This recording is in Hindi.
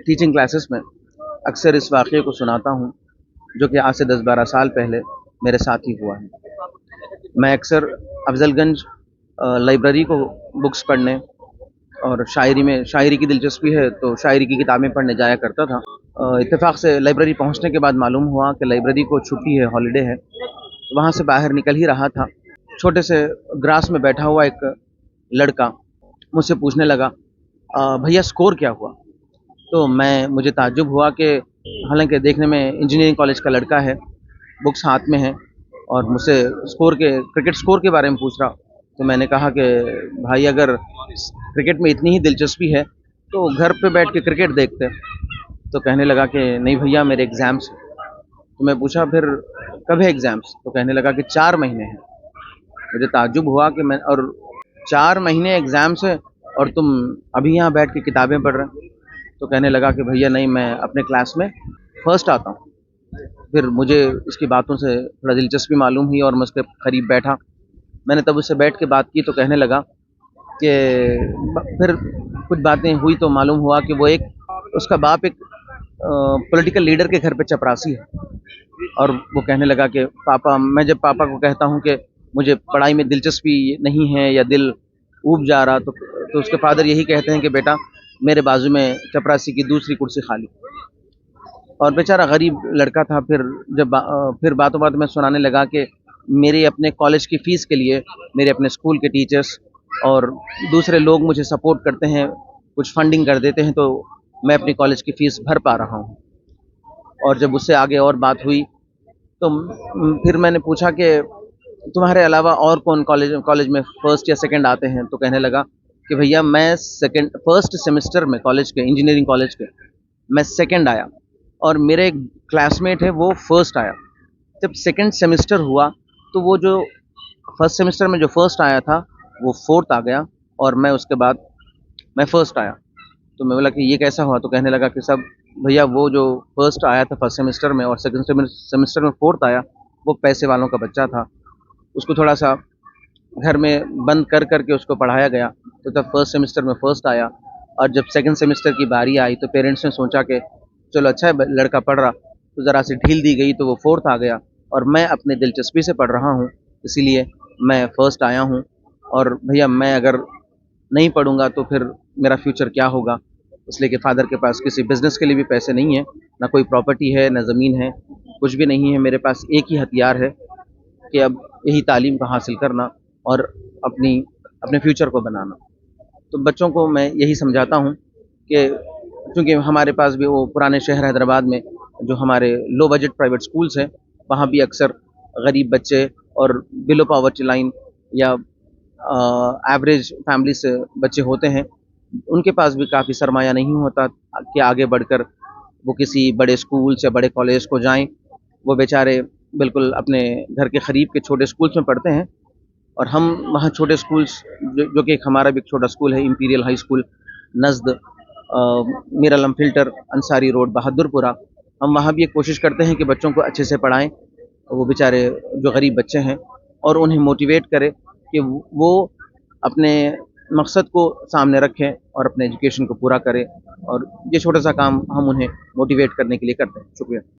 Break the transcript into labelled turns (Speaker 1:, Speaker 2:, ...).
Speaker 1: टीचिंग क्लासेस में अक्सर इस वाक़ये को सुनाता हूँ, जो कि आज से 10-12 साल पहले मेरे साथ ही हुआ है। मैं अक्सर अफ़ज़लगंज लाइब्रेरी को बुक्स पढ़ने और शायरी की दिलचस्पी है, तो शायरी की किताबें पढ़ने जाया करता था। इत्तेफ़ाक से लाइब्रेरी पहुँचने के बाद मालूम हुआ कि लाइब्रेरी को छुट्टी है, हॉलिडे है। तो वहाँ से बाहर निकल ही रहा था, छोटे से ग्रास में बैठा हुआ एक लड़का मुझसे पूछने लगा, भैया स्कोर क्या हुआ? तो मुझे ताज्जुब हुआ कि हालांकि देखने में इंजीनियरिंग कॉलेज का लड़का है, बुक्स हाथ में है और मुझसे क्रिकेट स्कोर के बारे में पूछ रहा। तो मैंने कहा कि भाई, अगर क्रिकेट में इतनी ही दिलचस्पी है तो घर पे बैठ के क्रिकेट देखते। तो कहने लगा कि नहीं भैया, मेरे एग्ज़ाम्स हैं। तो मैं पूछा, फिर कब है एग्ज़ाम्स? तो कहने लगा कि 4 महीने हैं। मुझे ताज्जुब हुआ कि 4 महीने एग्ज़ाम्स है और तुम अभी यहाँ बैठ के किताबें पढ़ रहे हैं। तो कहने लगा कि भैया नहीं, मैं अपने क्लास में फर्स्ट आता हूँ। फिर मुझे इसकी बातों से थोड़ा दिलचस्पी मालूम हुई और मैं उसके करीब बैठा। मैंने तब उससे बैठ के बात की तो कहने लगा कि फिर कुछ बातें हुई तो मालूम हुआ कि उसका बाप एक पॉलिटिकल लीडर के घर पे चपरासी है। और वो कहने लगा कि मैं जब पापा को कहता हूँ कि मुझे पढ़ाई में दिलचस्पी नहीं है या दिल ऊब जा रहा, तो उसके फादर यही कहते हैं कि बेटा, मेरे बाजू में चपरासी की दूसरी कुर्सी खाली। और बेचारा गरीब लड़का था। फिर बातों बातों में सुनाने लगा कि मेरे अपने कॉलेज की फ़ीस के लिए मेरे अपने स्कूल के टीचर्स और दूसरे लोग मुझे सपोर्ट करते हैं, कुछ फंडिंग कर देते हैं, तो मैं अपनी कॉलेज की फ़ीस भर पा रहा हूँ। और जब उससे आगे और बात हुई तो फिर मैंने पूछा कि तुम्हारे अलावा और कौन कॉलेज में फर्स्ट या सेकंड आते हैं? तो कहने लगा कि भैया, मैं फर्स्ट सेमेस्टर में कॉलेज के, इंजीनियरिंग कॉलेज के, मैं सेकंड आया और मेरे एक क्लासमेट है वो फर्स्ट आया। जब सेकंड सेमेस्टर हुआ तो वो जो फर्स्ट सेमेस्टर में जो फर्स्ट आया था वो फोर्थ आ गया और मैं फर्स्ट आया। तो मैं बोला कि ये कैसा हुआ? तो कहने लगा कि सब भैया, वो जो फर्स्ट आया था फर्स्ट सेमेस्टर में और सेकंड सेमेस्टर में फोर्थ आया, वो पैसे वालों का बच्चा था। उसको थोड़ा सा घर में बंद कर करके उसको पढ़ाया गया, तो तब फर्स्ट सेमेस्टर में फर्स्ट आया। और जब सेकंड सेमेस्टर की बारी आई तो पेरेंट्स ने सोचा कि चलो अच्छा है, लड़का पढ़ रहा, तो ज़रा सी ढील दी गई तो वो फोर्थ आ गया। और मैं अपने दिलचस्पी से पढ़ रहा हूँ, इसीलिए मैं फर्स्ट आया हूँ। और भैया, मैं अगर नहीं पढ़ूंगा तो फिर मेरा फ्यूचर क्या होगा? इसलिए कि फ़ादर के पास किसी बिज़नेस के लिए भी पैसे नहीं है, ना कोई प्रॉपर्टी है, ना ज़मीन है, कुछ भी नहीं है। मेरे पास एक ही हथियार है कि अब यही तालीम को हासिल करना और अपने फ्यूचर को बनाना। तो बच्चों को मैं यही समझाता हूँ कि चूँकि हमारे पास भी वो पुराने शहर हैदराबाद में जो हमारे लो बजट प्राइवेट स्कूल्स हैं, वहाँ भी अक्सर गरीब बच्चे और बिलो पॉवर्टी लाइन या एवरेज फैमिली से बच्चे होते हैं। उनके पास भी काफ़ी सरमाया नहीं होता कि आगे बढ़कर वो किसी बड़े स्कूल्स या बड़े कॉलेज को जाएँ। वो बेचारे बिल्कुल अपने घर के करीब के छोटे स्कूल्स में पढ़ते हैं और हम वहाँ छोटे स्कूल्स, जो कि हमारा भी एक छोटा स्कूल है, imperial high school नज़द Mir Alam filter, Ansari road, Bahadurpura, हम वहाँ भी ये कोशिश करते हैं कि बच्चों को अच्छे से पढ़ाएँ, वो बेचारे जो गरीब बच्चे हैं, और उन्हें मोटिवेट करें कि वो अपने मकसद को सामने रखें और अपने एजुकेशन को पूरा करें। और ये छोटा सा काम हम उन्हें मोटिवेट करने के लिए करते हैं। शुक्रिया।